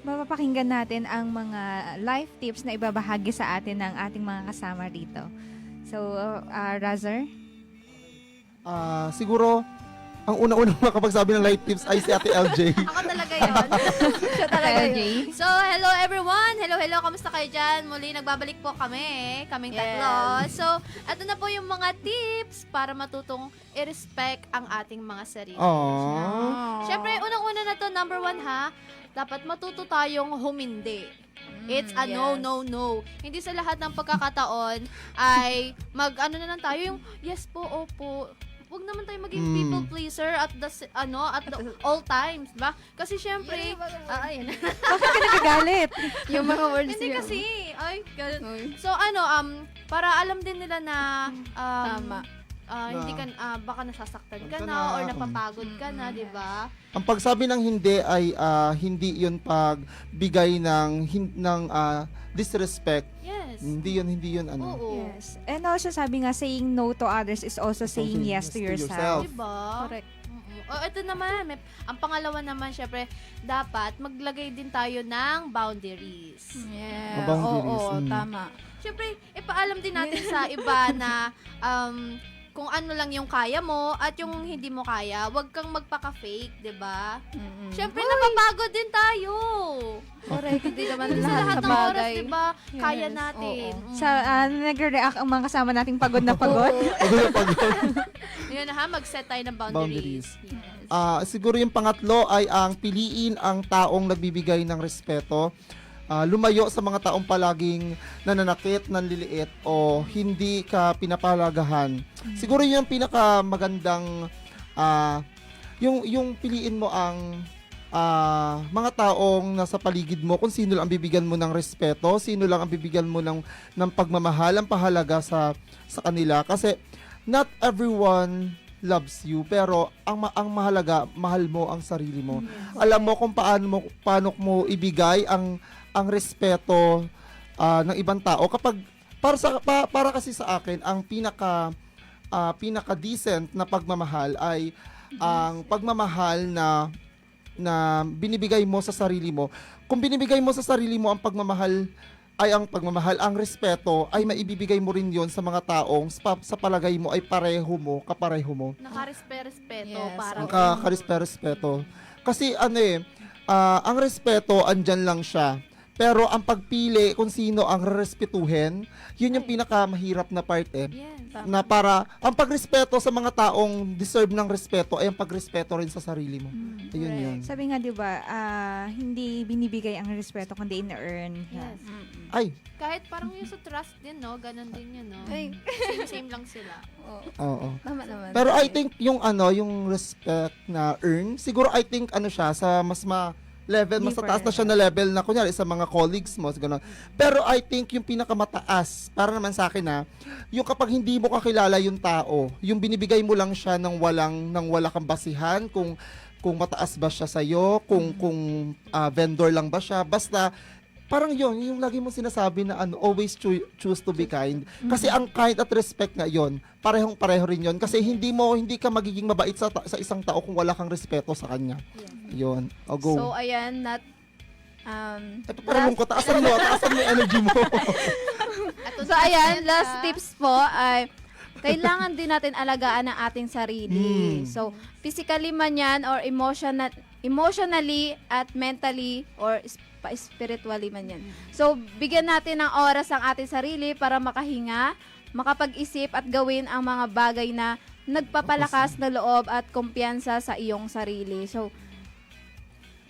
mapapakinggan natin ang mga life tips na ibabahagi sa atin ng ating mga kasama dito. So, Razor? Siguro, ang una-unang makapagsabi ng life tips ay si Ate LJ. Ako talaga yun. Siya talaga yun. So, hello everyone! Hello, kamusta kayo dyan? Muli, nagbabalik po kaming tatlo. So, ito na po yung mga tips para matutong i-respect ang ating mga sarili. Siyempre, unang-una na to, number 1 ha, dapat matuto tayong humindi. It's a no, no, no. Hindi sa lahat ng pagkakataon ay ano na lang tayo yung yes po, opo. Huwag naman tayo maging people pleaser at the all times, ba? Kasi syempre, ayan. Bakit ka nagagalit? Yung mga words Hindi niya. kasi, so para alam din nila na Tama. hindi ka baka nasasaktan ka na or napapagod ka na, 'di ba? Ang pagsabi ng hindi ay hindi 'yun pagbigay ng disrespect. Yes. Hindi 'yun ano. Oo. Yes. And also, sabi nga, saying no to others is also saying yes to yourself. Diba? Correct. Ito naman, ang pangalawa naman, syempre, dapat maglagay din tayo ng boundaries. Yeah. Boundaries. Tama. Syempre, ipaalam din natin sa iba na kung ano lang yung kaya mo at yung hindi mo kaya, wag kang magpaka-fake, 'di ba? Syempre, napapagod din tayo. Correct. Hindi naman Hindi sa lahat lahat ng sa oras, bagay. 'di ba? Kaya natin. Sa nagre-react ang mga kasama nating pagod na pagod. Yun na ha, mag-set tayo ng boundaries. Siguro yung pangatlo ay ang piliin ang taong nagbibigay ng respeto. Lumayo sa mga taong palaging nananakit, nanliliit o hindi ka pinapalagahan. Siguro yun yung pinakamagandang yung piliin mo ang mga taong nasa paligid mo, kung sino lang ang bibigyan mo ng respeto, sino lang ang bibigyan mo ng pagmamahal, ang pahalaga sa kanila. Kasi not everyone loves you, pero ang mahalaga, mahal mo ang sarili mo. Alam mo kung paano mo ibigay ang respeto ng ibang tao kapag para kasi sa akin ang pinaka decent na pagmamahal ay ang pagmamahal na binibigay mo sa sarili mo. Kung binibigay mo sa sarili mo ang pagmamahal, ang respeto ay maibibigay mo rin yon sa mga taong sa palagay mo ay kapareho mo. Nakarespeto Ang karespeto. Kasi ang respeto andyan lang siya. Pero ang pagpili kung sino ang rerespetuhin, yun yung pinakamahirap na part na para ang pagrespeto sa mga taong deserve ng respeto ay ang pagrespeto rin sa sarili mo. Ayun yun. Sabi nga, 'di ba, hindi binibigay ang respeto kundi in-earn. Yes. Ay. Kahit parang yung sa trust din, no? Ganon din yun, no? Same lang sila. Oo. Tama naman. Pero I think yung respect na earn, siguro I think siya sa mas mas taas na siya na level na kunyari sa mga colleagues mo, gano'n. Pero I think yung pinakamataas, para naman sa akin yung kapag hindi mo kakilala yung tao, yung binibigay mo lang siya ng wala kang basihan, kung mataas ba siya sa'yo, kung vendor lang ba siya, basta parang yung lagi mo sinasabi na always choose to be kind. Kasi ang kind at respect nga yon, parehong-pareho rin yon. Kasi hindi ka magiging mabait sa isang tao kung wala kang respeto sa kanya. Yon. O go. So, ayan, parang lungkot. Taasan mo yung energy mo. So, ayan, last tips po ay kailangan din natin alagaan ang ating sarili. So, physically man yan or emotionally at mentally or spiritually man yan. So, bigyan natin ng oras ang ating sarili para makahinga, makapag-isip at gawin ang mga bagay na nagpapalakas na loob at kumpiyansa sa iyong sarili. So,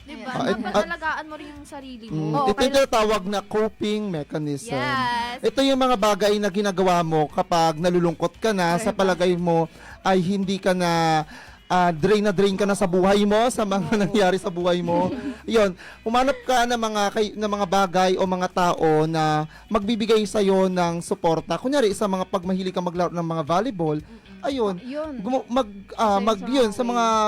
diba? Dapat alagaan mo rin yung sarili mo. Ito yung tawag na coping mechanism. Yes. Ito yung mga bagay na ginagawa mo kapag nalulungkot ka na, sa palagay mo ay hindi ka na drain ka na sa buhay mo, sa mga nangyari sa buhay mo. Yun, humanap ka ng mga bagay o mga tao na magbibigay sa'yo ng suporta. Kunyari, sa mga pagmahilig ka maglaro ng mga volleyball, ayun,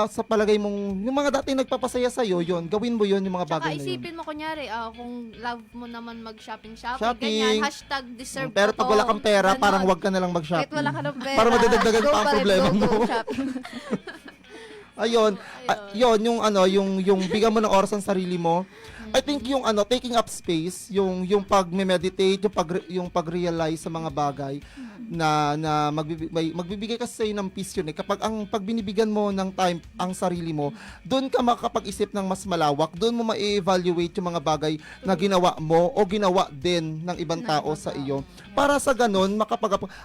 sa palagay mong, yung mga dati nagpapasaya sa'yo, yun, gawin mo yun, yung mga bagay na yun. Isipin mo, kunyari, kung love mo naman mag-shopping, Shopping. ganyan, #deserve Pero pag wala kang pera, parang wag ka na lang mag-shopping. Kahit wala ka ng pera. Para madadagdagan pa ang problema mo. Ayun, yun yung yung bigyan mo ng oras ang sarili mo. I think yung taking up space, yung pag-meditate, yung pag-realize sa mga bagay na magbibigay kasi sa'yo ng peace yun eh. Kapag pag binibigyan mo ng time ang sarili mo, doon ka makakapag-isip ng mas malawak, doon mo ma-evaluate yung mga bagay na ginawa mo o ginawa din ng ibang tao sa iyo. Para sa ganun,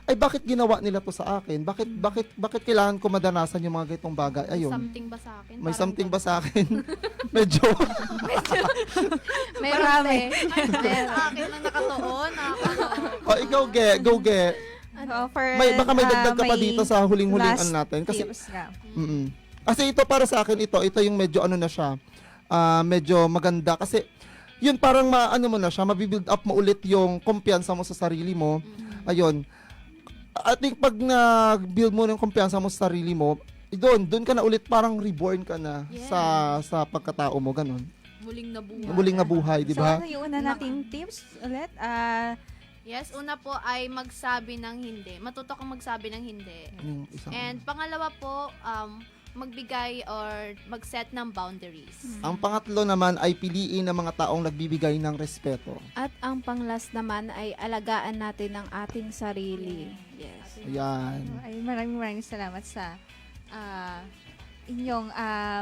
ay bakit ginawa nila to sa akin? Bakit kailangan ko madanasan yung mga ganitong bagay? Ayun. Something ba sa akin? May something ba sa akin? Medyo. May marami. Sa akin lang nakatuon. Ikaw, go, ge. Baka may dagdag ka pa dito sa huling-huling natin. Kasi, kasi ito para sa akin, ito yung medyo na siya. Medyo maganda. Kasi, yun parang mo na siya, mabibuild up mo ulit yung kumpiyansa mo sa sarili mo. Ayun. I think pag na-build mo ng kumpiyansa mo sa sarili mo, doon ka na ulit parang reborn ka na sa pagkatao mo, ganun. Muling nabuhay, di ba? So, ano yung una nating tips ulit? Yes, una po ay magsabi ng hindi. Matuto kang magsabi ng hindi. And pangalawa po, magbigay or mag-set ng boundaries. Ang pangatlo naman ay piliin ang mga taong nagbibigay ng respeto. At ang panglas naman ay alagaan natin ang ating sarili. Yes. Ayan. Ay, maraming salamat sa inyong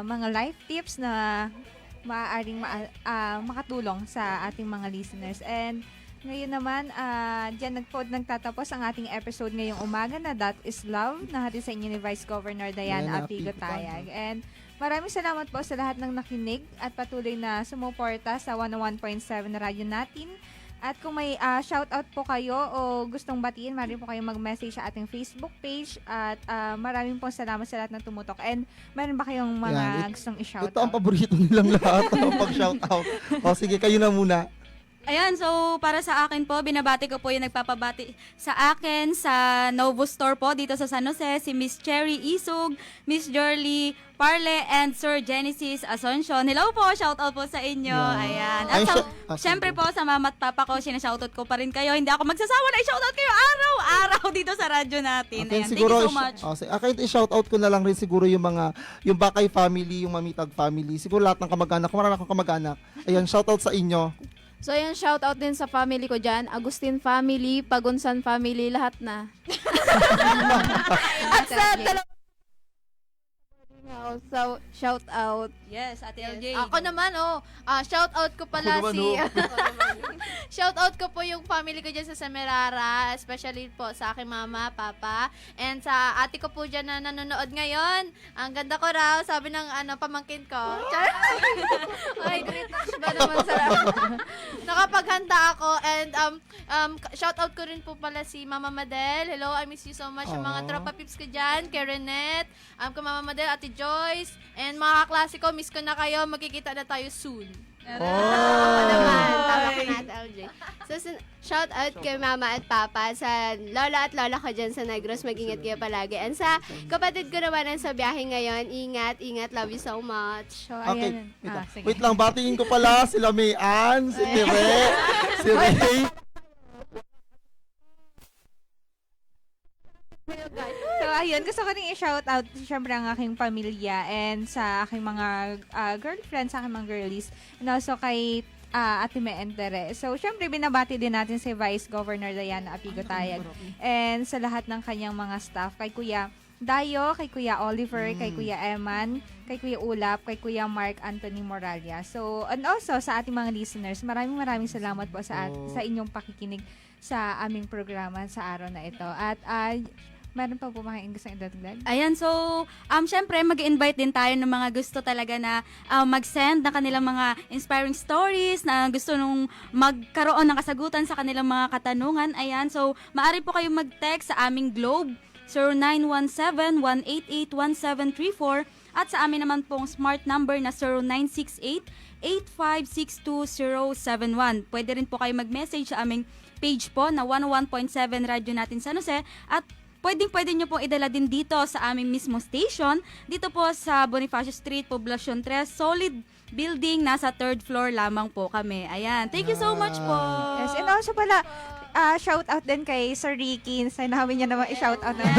mga life tips na maaaring makatulong sa ating mga listeners. And ngayon naman, diyan nagtatapos ang ating episode ngayong umaga na That is Love, na hatid sa inyo ni Vice Governor Diana Apigo Tayag. And maraming salamat po sa lahat ng nakinig at patuloy na sumuporta sa 101.7 Radyo natin. At kung may shoutout po kayo o gustong batiin, maaari po kayong mag-message sa ating Facebook page. At maraming pong salamat sa lahat ng tumutok. And meron ba kayong mga gustong i-shoutout? Ito ang paborito nilang lahat, ang pag-shoutout. O sige, kayo na muna. Ayan, so para sa akin po, binabati ko po yung nagpapabati sa akin sa Novo Store po dito sa San Jose, si Miss Cherry Isug, Miss Jorly Parle, and Sir Genesis Asuncion. Hello po, shoutout po sa inyo. Ayan. At syempre po sa mama at papa ko, sinashoutout ko pa rin kayo. Hindi ako magsasawa na i-shoutout kayo araw-araw dito sa radyo natin. Okay, ayan, siguro, thank you so much. Akin i-shoutout ko na lang rin siguro yung Bakay family, yung Mamitag family. Siguro lahat ng kamag-anak, kung marami akong kamag-anak. Ayan, shoutout sa inyo. So, yan, shout out din sa family ko dyan. Agustin family, Pagunsan family, lahat na. At sa so, shout out. Yes, Ate LJ. Ako naman, shout out ko pala shout out ko po yung family ko dyan sa Semerara, especially po sa aking mama, papa, and sa ate ko po dyan na nanonood ngayon. Ang ganda ko raw, sabi ng pamangkin ko. Ay, great touch ba naman sa nakapaghanda ako, and shout out ko rin po pala si Mama Madel. Hello, I miss you so much. Yung mga tropa pips ko dyan, kay Renette, kay Mama Madel, Ate Joyce, and mga kaklase ko, miss ko na kayo, magkikita na tayo soon. Ako naman, tama ko na at LJ. So, shout out kay mama at papa, sa lola at lola ko dyan sa Negros, mag-ingat kayo palagi. And sa kapatid ko naman sa biyahe ngayon, ingat, love you so much. So, Okay, ayan. wait lang, batingin ko pala sila May Ann, si Tere, si Ray. So, ayun, gusto ko rin i-shoutout syempre ang aking pamilya and sa aking mga girlfriends, sa aking mga girlies, and also kay Ate Me Entere. So, syempre, binabati din natin si Vice Governor Diana Apigo Tayag and sa lahat ng kanyang mga staff, kay Kuya Dayo, kay Kuya Oliver, kay Kuya Eman, kay Kuya Ulap, kay Kuya Mark Anthony Moralia. So, and also sa ating mga listeners, maraming salamat po sa inyong pakikinig sa aming programa sa araw na ito. At meron pa po mga gusto idadagdag? Ayan, so, syempre, mag-invite din tayo ng mga gusto talaga na mag-send ng kanilang mga inspiring stories, na gusto nung magkaroon ng kasagutan sa kanilang mga katanungan. Ayan, so, maaari po kayong mag-text sa aming Globe, 0917-188-1734, at sa amin naman pong smart number na 0968-8562071. Pwede rin po kayo mag-message sa aming page po na 101.7 Radyo natin San Jose, at pwede nyo pong idala din dito sa aming mismo station. Dito po sa Bonifacio Street, Poblacion 3, solid building, nasa 3rd floor lamang po kami. Ayan, thank you so much po. Yes, and also pala, shout out din kay Sir Ricky. Sinabi niya naman i-shout out naman.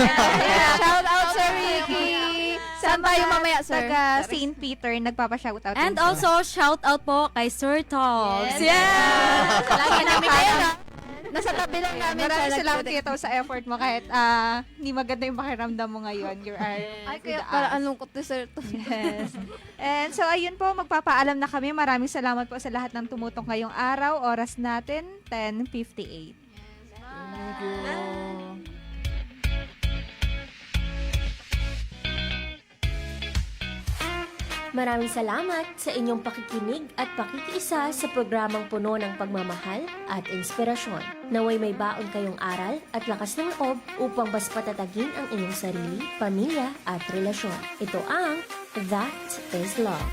Shout out, Sir Ricky! Saan tayo mamaya, sir? Taga St. Peter, nagpapa-shoutout. And also, shout out po kay Sir Talks. Yes! Lagi namin kayo. Nasa tabi lang namin. Maraming salamat Tito sa effort mo kahit hindi maganda yung pakiramdam mo ngayon. You are Ay, with kaya us. para anong ko to, sir. Yes. And so, ayun po, magpapaalam na kami. Maraming salamat po sa lahat ng tumutong ngayong araw. Oras natin, 10:58. Thank you. Maraming salamat sa inyong pakikinig at pakikiisa sa programang puno ng pagmamahal at inspirasyon. Naway may baon kayong aral at lakas ng loob upang mas patatagin ang inyong sarili, pamilya at relasyon. Ito ang That is Love.